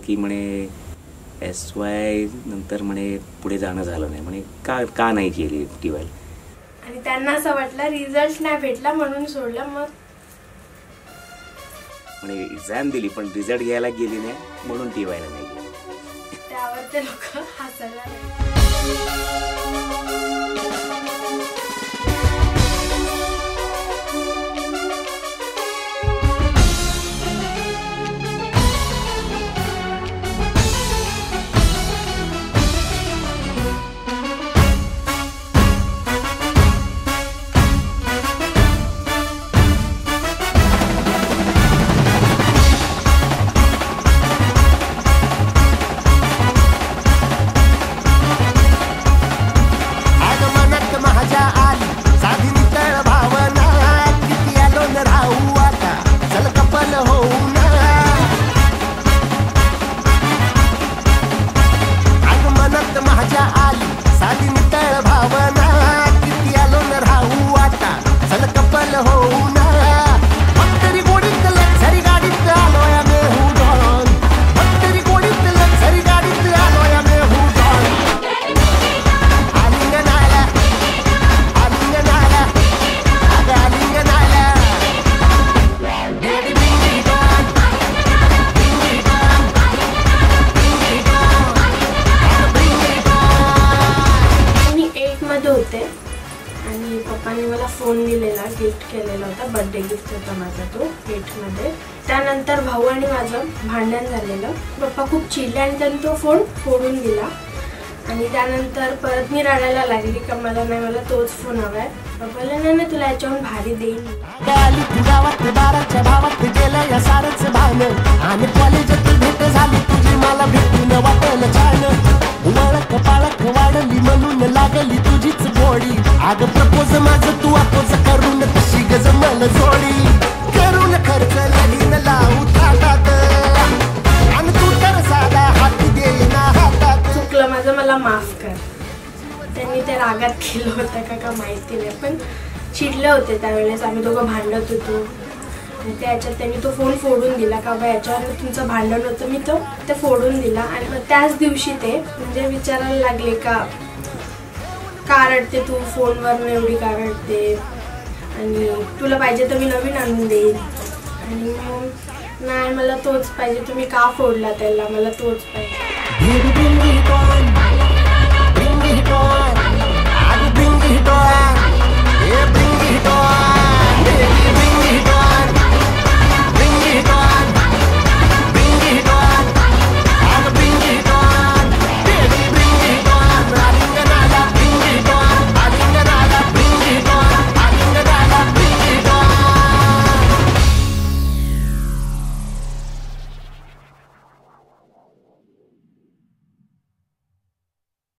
की म्हणे SY नंतर म्हणे पुढे जाणं झालं नाही, म्हणे का नाही केली TYL. आणि त्यांना असं वाटलं रिझल्ट नाही भेटला म्हणून सोडलं. मग म्हणे एक्झाम दिली पण रिझल्ट घ्यायला गेली नाही म्हणून TYL नाही गेली. त्यावर ते लोक हसायला लागले. आणि पप्पांनी मला फोन दिलेला, गिफ्ट केलेला होता, बर्थडे गिफ्ट होता माझा तो गिफ्टमध्ये. त्यानंतर भाऊ आणि माझं भांडण झालेलं. पप्पा खूप चिडले आणि त्यांनी तो फोन फोडून दिला. आणि त्यानंतर परत मी रडायला लागली का मला नाही, मला तोच फोन हवा आहे. पप्पाला नाही तुला याच्याहून भारी देईन. लागली तुझीच गोडी आग प्रपोज माझं तू अपोज करून तशी गजमल जोडी करून खर्च लगीन लावू थाटात आणि तू तर साधा हात देईना हातात. चुकलं माझं, मला माफ कर. त्यांनी ते रागात केलं होतं का माहिती नाही, पण चिडले होते त्यावेळेस. आम्ही दोघं भांडत होतो आणि त्याच्यात त्यांनी तो फोन फोडून दिला का बा याच्यावर तुमचं भांडण होतं, मी ते फोडून दिला. आणि मग त्याच दिवशी ते म्हणजे विचारायला लागले का रडते तू, फोनवर एवढी का रडते, आणि तुला पाहिजे तर मी नवीन आणून देईन. आणि मग नाही मला तोच पाहिजे, तुम्ही का फोडला त्याला, मला तोच पाहिजे.